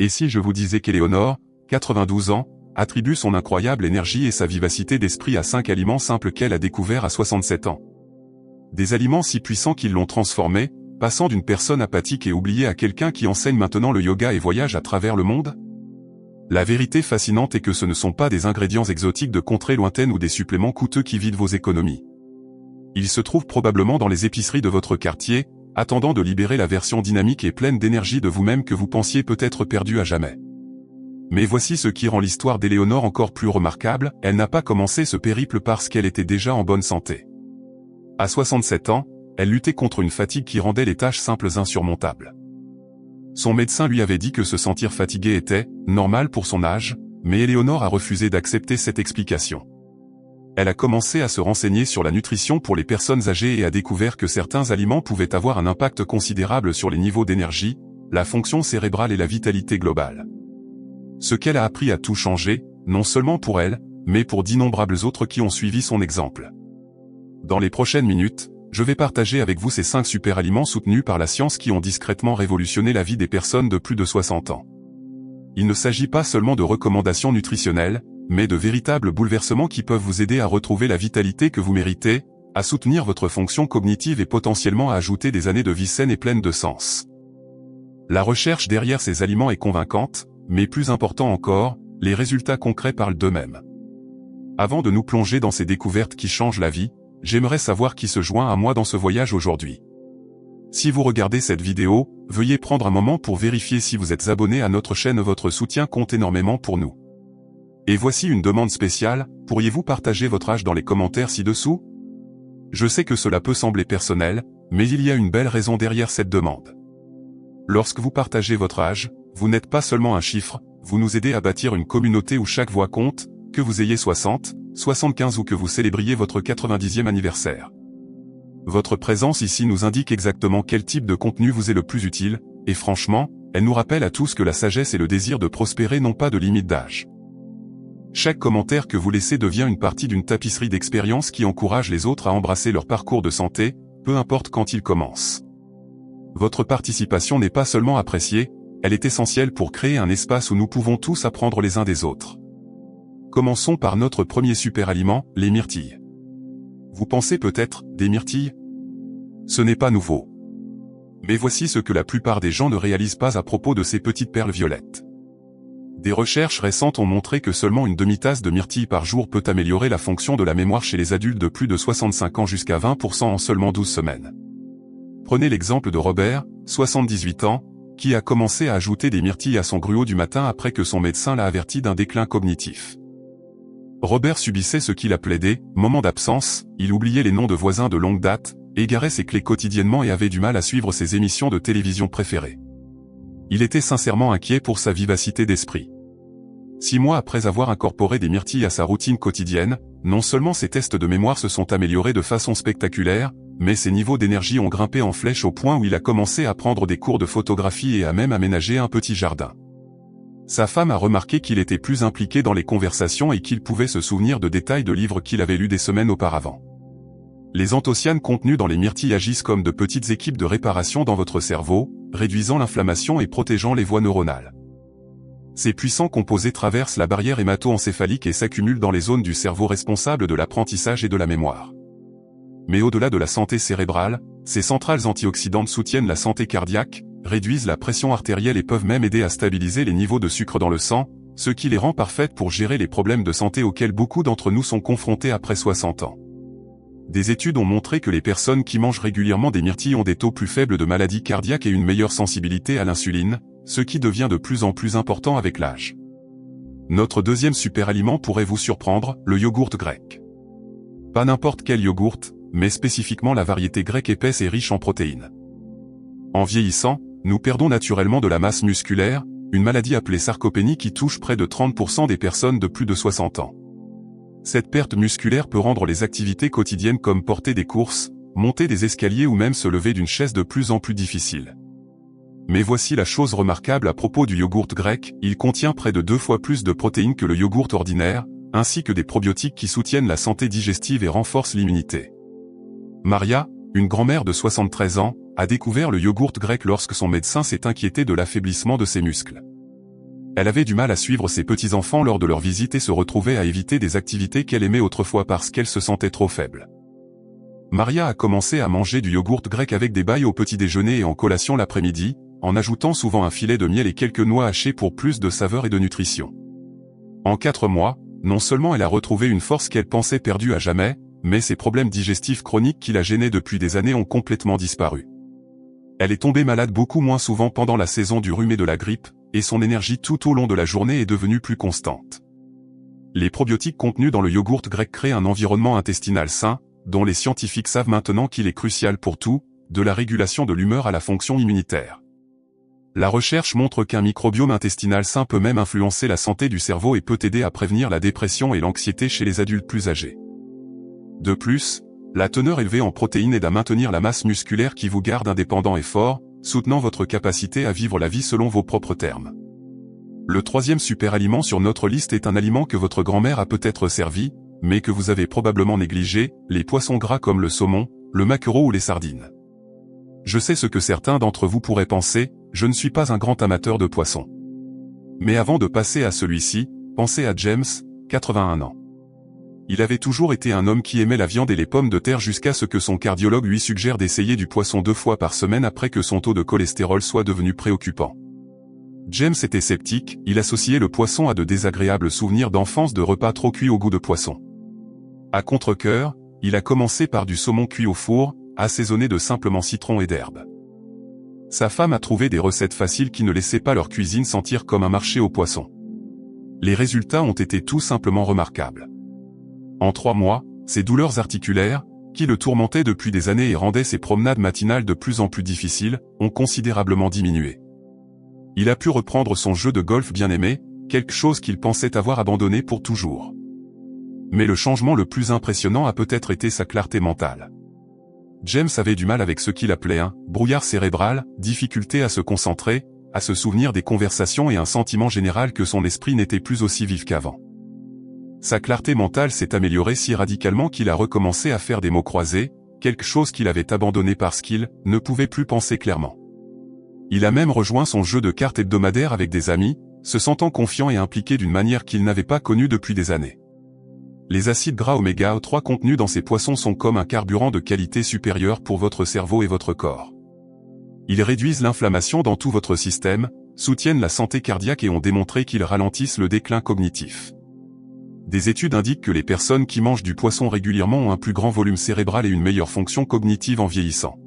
Et si je vous disais qu'Éléonore, 92 ans, attribue son incroyable énergie et sa vivacité d'esprit à 5 aliments simples qu'elle a découverts à 67 ans. Des aliments si puissants qu'ils l'ont transformée, passant d'une personne apathique et oubliée à quelqu'un qui enseigne maintenant le yoga et voyage à travers le monde? La vérité fascinante est que ce ne sont pas des ingrédients exotiques de contrées lointaines ou des suppléments coûteux qui vident vos économies. Ils se trouvent probablement dans les épiceries de votre quartier, attendant de libérer la version dynamique et pleine d'énergie de vous-même que vous pensiez peut-être perdue à jamais. Mais voici ce qui rend l'histoire d'Éléonore encore plus remarquable, elle n'a pas commencé ce périple parce qu'elle était déjà en bonne santé. À 67 ans, elle luttait contre une fatigue qui rendait les tâches simples insurmontables. Son médecin lui avait dit que se sentir fatigué était normal pour son âge, mais Éléonore a refusé d'accepter cette explication. Elle a commencé à se renseigner sur la nutrition pour les personnes âgées et a découvert que certains aliments pouvaient avoir un impact considérable sur les niveaux d'énergie, la fonction cérébrale et la vitalité globale. Ce qu'elle a appris a tout changé, non seulement pour elle, mais pour d'innombrables autres qui ont suivi son exemple. Dans les prochaines minutes, je vais partager avec vous ces 5 super aliments soutenus par la science qui ont discrètement révolutionné la vie des personnes de plus de 60 ans. Il ne s'agit pas seulement de recommandations nutritionnelles, mais de véritables bouleversements qui peuvent vous aider à retrouver la vitalité que vous méritez, à soutenir votre fonction cognitive et potentiellement à ajouter des années de vie saine et pleine de sens. La recherche derrière ces aliments est convaincante, mais plus important encore, les résultats concrets parlent d'eux-mêmes. Avant de nous plonger dans ces découvertes qui changent la vie, j'aimerais savoir qui se joint à moi dans ce voyage aujourd'hui. Si vous regardez cette vidéo, veuillez prendre un moment pour vérifier si vous êtes abonné à notre chaîne, votre soutien compte énormément pour nous. Et voici une demande spéciale, pourriez-vous partager votre âge dans les commentaires ci-dessous? Je sais que cela peut sembler personnel, mais il y a une belle raison derrière cette demande. Lorsque vous partagez votre âge, vous n'êtes pas seulement un chiffre, vous nous aidez à bâtir une communauté où chaque voix compte, que vous ayez 60, 75 ou que vous célébriez votre 90e anniversaire. Votre présence ici nous indique exactement quel type de contenu vous est le plus utile, et franchement, elle nous rappelle à tous que la sagesse et le désir de prospérer n'ont pas de limite d'âge. Chaque commentaire que vous laissez devient une partie d'une tapisserie d'expériences qui encourage les autres à embrasser leur parcours de santé, peu importe quand ils commencent. Votre participation n'est pas seulement appréciée, elle est essentielle pour créer un espace où nous pouvons tous apprendre les uns des autres. Commençons par notre premier super aliment, les myrtilles. Vous pensez peut-être, des myrtilles? Ce n'est pas nouveau. Mais voici ce que la plupart des gens ne réalisent pas à propos de ces petites perles violettes. Des recherches récentes ont montré que seulement une demi-tasse de myrtilles par jour peut améliorer la fonction de la mémoire chez les adultes de plus de 65 ans jusqu'à 20% en seulement 12 semaines. Prenez l'exemple de Robert, 78 ans, qui a commencé à ajouter des myrtilles à son gruau du matin après que son médecin l'a averti d'un déclin cognitif. Robert subissait ce qu'il appelait des « moments d'absence », il oubliait les noms de voisins de longue date, égarait ses clés quotidiennement et avait du mal à suivre ses émissions de télévision préférées. Il était sincèrement inquiet pour sa vivacité d'esprit. 6 mois après avoir incorporé des myrtilles à sa routine quotidienne, non seulement ses tests de mémoire se sont améliorés de façon spectaculaire, mais ses niveaux d'énergie ont grimpé en flèche au point où il a commencé à prendre des cours de photographie et a même aménagé un petit jardin. Sa femme a remarqué qu'il était plus impliqué dans les conversations et qu'il pouvait se souvenir de détails de livres qu'il avait lus des semaines auparavant. Les anthocyanes contenus dans les myrtilles agissent comme de petites équipes de réparation dans votre cerveau, réduisant l'inflammation et protégeant les voies neuronales. Ces puissants composés traversent la barrière hémato-encéphalique et s'accumulent dans les zones du cerveau responsables de l'apprentissage et de la mémoire. Mais au-delà de la santé cérébrale, ces centrales antioxydantes soutiennent la santé cardiaque, réduisent la pression artérielle et peuvent même aider à stabiliser les niveaux de sucre dans le sang, ce qui les rend parfaites pour gérer les problèmes de santé auxquels beaucoup d'entre nous sont confrontés après 60 ans. Des études ont montré que les personnes qui mangent régulièrement des myrtilles ont des taux plus faibles de maladies cardiaques et une meilleure sensibilité à l'insuline, ce qui devient de plus en plus important avec l'âge. Notre deuxième super aliment pourrait vous surprendre, le yogourt grec. Pas n'importe quel yogourt, mais spécifiquement la variété grecque épaisse et riche en protéines. En vieillissant, nous perdons naturellement de la masse musculaire, une maladie appelée sarcopénie qui touche près de 30% des personnes de plus de 60 ans. Cette perte musculaire peut rendre les activités quotidiennes comme porter des courses, monter des escaliers ou même se lever d'une chaise de plus en plus difficiles. Mais voici la chose remarquable à propos du yogourt grec, il contient près de 2 fois plus de protéines que le yogourt ordinaire, ainsi que des probiotiques qui soutiennent la santé digestive et renforcent l'immunité. Maria, une grand-mère de 73 ans, a découvert le yogourt grec lorsque son médecin s'est inquiété de l'affaiblissement de ses muscles. Elle avait du mal à suivre ses petits-enfants lors de leur visite et se retrouvait à éviter des activités qu'elle aimait autrefois parce qu'elle se sentait trop faible. Maria a commencé à manger du yogourt grec avec des bailles au petit déjeuner et en collation l'après-midi, en ajoutant souvent un filet de miel et quelques noix hachées pour plus de saveur et de nutrition. En 4 mois, non seulement elle a retrouvé une force qu'elle pensait perdue à jamais, mais ses problèmes digestifs chroniques qui la gênaient depuis des années ont complètement disparu. Elle est tombée malade beaucoup moins souvent pendant la saison du rhume et de la grippe, et son énergie tout au long de la journée est devenue plus constante. Les probiotiques contenus dans le yogourt grec créent un environnement intestinal sain, dont les scientifiques savent maintenant qu'il est crucial pour tout, de la régulation de l'humeur à la fonction immunitaire. La recherche montre qu'un microbiome intestinal sain peut même influencer la santé du cerveau et peut aider à prévenir la dépression et l'anxiété chez les adultes plus âgés. De plus, la teneur élevée en protéines aide à maintenir la masse musculaire qui vous garde indépendant et fort, soutenant votre capacité à vivre la vie selon vos propres termes. Le 3e super aliment sur notre liste est un aliment que votre grand-mère a peut-être servi, mais que vous avez probablement négligé, les poissons gras comme le saumon, le maquereau ou les sardines. Je sais ce que certains d'entre vous pourraient penser, je ne suis pas un grand amateur de poissons. Mais avant de passer à celui-ci, pensez à James, 81 ans. Il avait toujours été un homme qui aimait la viande et les pommes de terre jusqu'à ce que son cardiologue lui suggère d'essayer du poisson 2 fois par semaine après que son taux de cholestérol soit devenu préoccupant. James était sceptique, il associait le poisson à de désagréables souvenirs d'enfance de repas trop cuits au goût de poisson. À contre-cœur, il a commencé par du saumon cuit au four, assaisonné de simplement citron et d'herbes. Sa femme a trouvé des recettes faciles qui ne laissaient pas leur cuisine sentir comme un marché aux poissons. Les résultats ont été tout simplement remarquables. En 3 mois, ses douleurs articulaires, qui le tourmentaient depuis des années et rendaient ses promenades matinales de plus en plus difficiles, ont considérablement diminué. Il a pu reprendre son jeu de golf bien aimé, quelque chose qu'il pensait avoir abandonné pour toujours. Mais le changement le plus impressionnant a peut-être été sa clarté mentale. James avait du mal avec ce qu'il appelait un « brouillard cérébral », difficulté à se concentrer, à se souvenir des conversations et un sentiment général que son esprit n'était plus aussi vif qu'avant. Sa clarté mentale s'est améliorée si radicalement qu'il a recommencé à faire des mots croisés, quelque chose qu'il avait abandonné parce qu'il ne pouvait plus penser clairement. Il a même rejoint son jeu de cartes hebdomadaire avec des amis, se sentant confiant et impliqué d'une manière qu'il n'avait pas connue depuis des années. Les acides gras oméga 3 contenus dans ces poissons sont comme un carburant de qualité supérieure pour votre cerveau et votre corps. Ils réduisent l'inflammation dans tout votre système, soutiennent la santé cardiaque et ont démontré qu'ils ralentissent le déclin cognitif. Des études indiquent que les personnes qui mangent du poisson régulièrement ont un plus grand volume cérébral et une meilleure fonction cognitive en vieillissant.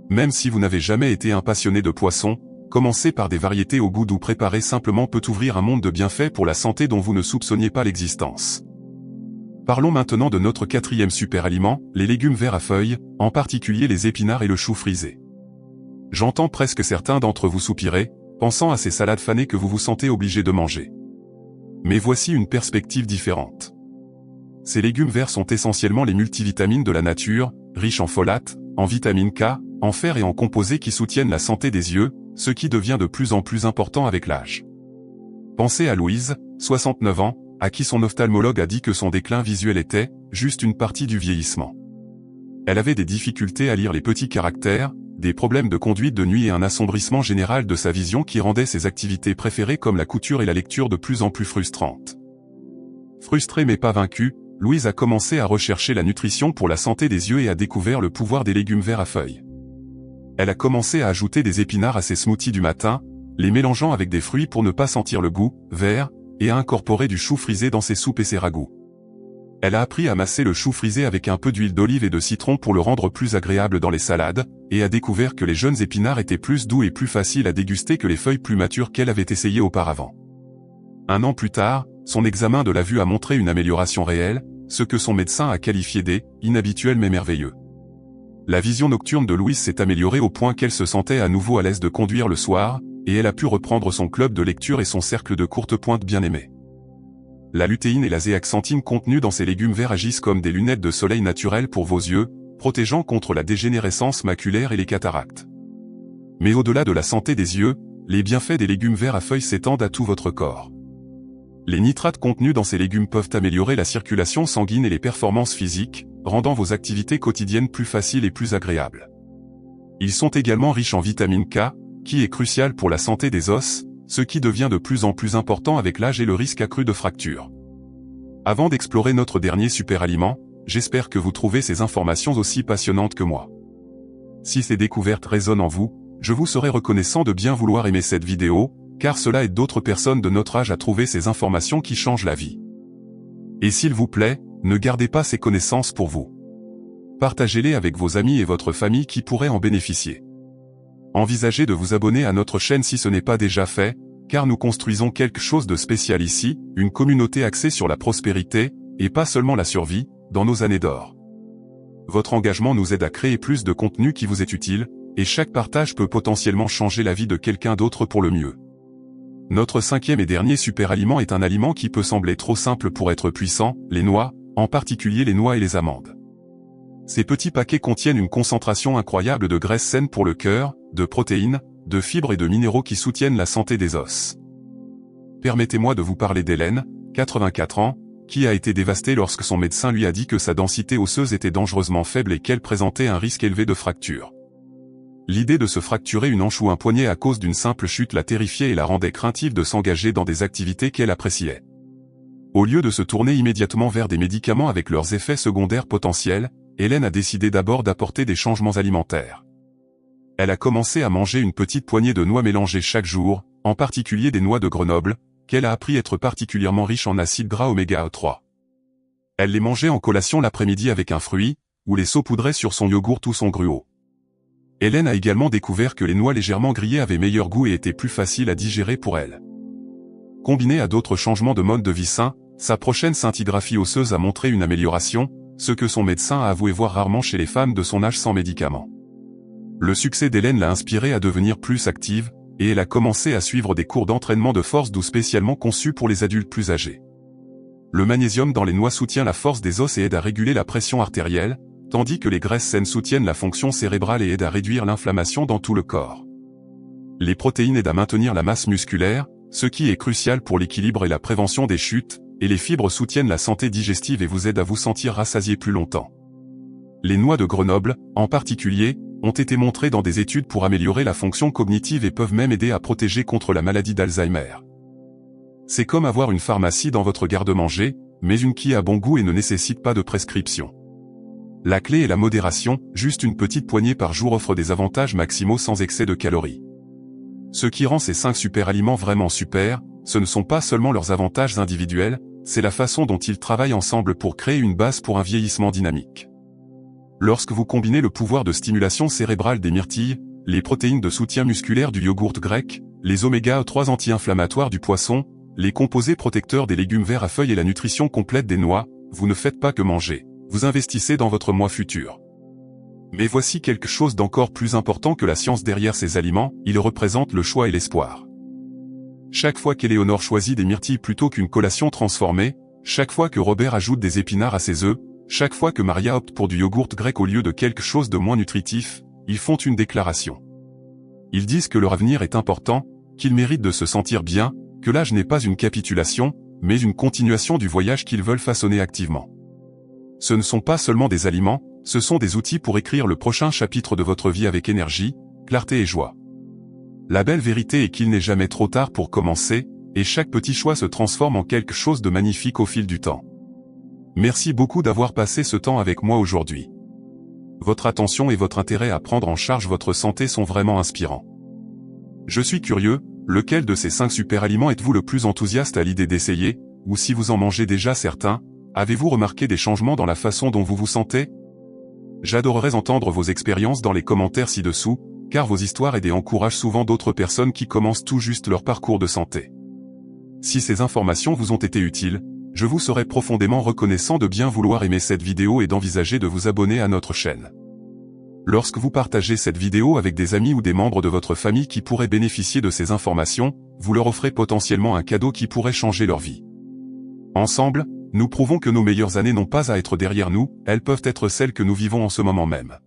Même si vous n'avez jamais été un passionné de poisson, commencer par des variétés au goût doux préparées simplement peut ouvrir un monde de bienfaits pour la santé dont vous ne soupçonniez pas l'existence. Parlons maintenant de notre 4e super aliment, les légumes verts à feuilles, en particulier les épinards et le chou frisé. J'entends presque certains d'entre vous soupirer, pensant à ces salades fanées que vous vous sentez obligé de manger. Mais voici une perspective différente. Ces légumes verts sont essentiellement les multivitamines de la nature, riches en folate, en vitamine K, en fer et en composés qui soutiennent la santé des yeux, ce qui devient de plus en plus important avec l'âge. Pensez à Louise, 69 ans, à qui son ophtalmologue a dit que son déclin visuel était juste une partie du vieillissement. Elle avait des difficultés à lire les petits caractères, des problèmes de conduite de nuit et un assombrissement général de sa vision qui rendait ses activités préférées comme la couture et la lecture de plus en plus frustrantes. Frustrée mais pas vaincue, Louise a commencé à rechercher la nutrition pour la santé des yeux et a découvert le pouvoir des légumes verts à feuilles. Elle a commencé à ajouter des épinards à ses smoothies du matin, les mélangeant avec des fruits pour ne pas sentir le goût vert, et a incorporé du chou frisé dans ses soupes et ses ragoûts. Elle a appris à masser le chou frisé avec un peu d'huile d'olive et de citron pour le rendre plus agréable dans les salades, et a découvert que les jeunes épinards étaient plus doux et plus faciles à déguster que les feuilles plus matures qu'elle avait essayées auparavant. 1 an plus tard, son examen de la vue a montré une amélioration réelle, ce que son médecin a qualifié d'« inhabituel mais merveilleux ». La vision nocturne de Louise s'est améliorée au point qu'elle se sentait à nouveau à l'aise de conduire le soir, et elle a pu reprendre son club de lecture et son cercle de courte pointe bien aimé. La lutéine et la zéaxanthine contenues dans ces légumes verts agissent comme des lunettes de soleil naturelles pour vos yeux, protégeant contre la dégénérescence maculaire et les cataractes. Mais au-delà de la santé des yeux, les bienfaits des légumes verts à feuilles s'étendent à tout votre corps. Les nitrates contenus dans ces légumes peuvent améliorer la circulation sanguine et les performances physiques, rendant vos activités quotidiennes plus faciles et plus agréables. Ils sont également riches en vitamine K, qui est cruciale pour la santé des os, ce qui devient de plus en plus important avec l'âge et le risque accru de fracture. Avant d'explorer notre dernier super aliment, j'espère que vous trouvez ces informations aussi passionnantes que moi. Si ces découvertes résonnent en vous, je vous serai reconnaissant de bien vouloir aimer cette vidéo, car cela aide d'autres personnes de notre âge à trouver ces informations qui changent la vie. Et s'il vous plaît, ne gardez pas ces connaissances pour vous. Partagez-les avec vos amis et votre famille qui pourraient en bénéficier. Envisagez de vous abonner à notre chaîne si ce n'est pas déjà fait, car nous construisons quelque chose de spécial ici, une communauté axée sur la prospérité, et pas seulement la survie, dans nos années d'or. Votre engagement nous aide à créer plus de contenu qui vous est utile, et chaque partage peut potentiellement changer la vie de quelqu'un d'autre pour le mieux. Notre cinquième et dernier super aliment est un aliment qui peut sembler trop simple pour être puissant, les noix, en particulier les noix et les amandes. Ces petits paquets contiennent une concentration incroyable de graisses saines pour le cœur, de protéines, de fibres et de minéraux qui soutiennent la santé des os. Permettez-moi de vous parler d'Hélène, 84 ans, qui a été dévastée lorsque son médecin lui a dit que sa densité osseuse était dangereusement faible et qu'elle présentait un risque élevé de fracture. L'idée de se fracturer une hanche ou un poignet à cause d'une simple chute la terrifiait et la rendait craintive de s'engager dans des activités qu'elle appréciait. Au lieu de se tourner immédiatement vers des médicaments avec leurs effets secondaires potentiels, Hélène a décidé d'abord d'apporter des changements alimentaires. Elle a commencé à manger une petite poignée de noix mélangées chaque jour, en particulier des noix de Grenoble, qu'elle a appris être particulièrement riches en acides gras oméga 3. Elle les mangeait en collation l'après-midi avec un fruit, ou les saupoudrait sur son yogourt ou son gruau. Hélène a également découvert que les noix légèrement grillées avaient meilleur goût et étaient plus faciles à digérer pour elle. Combiné à d'autres changements de mode de vie sain, sa prochaine scintigraphie osseuse a montré une amélioration, ce que son médecin a avoué voir rarement chez les femmes de son âge sans médicaments. Le succès d'Hélène l'a inspirée à devenir plus active, et elle a commencé à suivre des cours d'entraînement de force doux spécialement conçus pour les adultes plus âgés. Le magnésium dans les noix soutient la force des os et aide à réguler la pression artérielle, tandis que les graisses saines soutiennent la fonction cérébrale et aident à réduire l'inflammation dans tout le corps. Les protéines aident à maintenir la masse musculaire, ce qui est crucial pour l'équilibre et la prévention des chutes, et les fibres soutiennent la santé digestive et vous aident à vous sentir rassasié plus longtemps. Les noix de Grenoble, en particulier, ont été montrées dans des études pour améliorer la fonction cognitive et peuvent même aider à protéger contre la maladie d'Alzheimer. C'est comme avoir une pharmacie dans votre garde-manger, mais une qui a bon goût et ne nécessite pas de prescription. La clé est la modération, juste une petite poignée par jour offre des avantages maximaux sans excès de calories. Ce qui rend ces 5 super aliments vraiment super, ce ne sont pas seulement leurs avantages individuels, c'est la façon dont ils travaillent ensemble pour créer une base pour un vieillissement dynamique. Lorsque vous combinez le pouvoir de stimulation cérébrale des myrtilles, les protéines de soutien musculaire du yogourt grec, les oméga 3 anti-inflammatoires du poisson, les composés protecteurs des légumes verts à feuilles et la nutrition complète des noix, vous ne faites pas que manger. Vous investissez dans votre moi futur. Mais voici quelque chose d'encore plus important que la science derrière ces aliments, ils représentent le choix et l'espoir. Chaque fois qu'Éléonore choisit des myrtilles plutôt qu'une collation transformée, chaque fois que Robert ajoute des épinards à ses œufs, chaque fois que Maria opte pour du yogourt grec au lieu de quelque chose de moins nutritif, ils font une déclaration. Ils disent que leur avenir est important, qu'ils méritent de se sentir bien, que l'âge n'est pas une capitulation, mais une continuation du voyage qu'ils veulent façonner activement. Ce ne sont pas seulement des aliments, ce sont des outils pour écrire le prochain chapitre de votre vie avec énergie, clarté et joie. La belle vérité est qu'il n'est jamais trop tard pour commencer, et chaque petit choix se transforme en quelque chose de magnifique au fil du temps. Merci beaucoup d'avoir passé ce temps avec moi aujourd'hui. Votre attention et votre intérêt à prendre en charge votre santé sont vraiment inspirants. Je suis curieux, lequel de ces 5 super aliments êtes-vous le plus enthousiaste à l'idée d'essayer, ou si vous en mangez déjà certains, avez-vous remarqué des changements dans la façon dont vous vous sentez? J'adorerais entendre vos expériences dans les commentaires ci-dessous, car vos histoires aident et encouragent souvent d'autres personnes qui commencent tout juste leur parcours de santé. Si ces informations vous ont été utiles, je vous serais profondément reconnaissant de bien vouloir aimer cette vidéo et d'envisager de vous abonner à notre chaîne. Lorsque vous partagez cette vidéo avec des amis ou des membres de votre famille qui pourraient bénéficier de ces informations, vous leur offrez potentiellement un cadeau qui pourrait changer leur vie. Ensemble, nous prouvons que nos meilleures années n'ont pas à être derrière nous, elles peuvent être celles que nous vivons en ce moment même.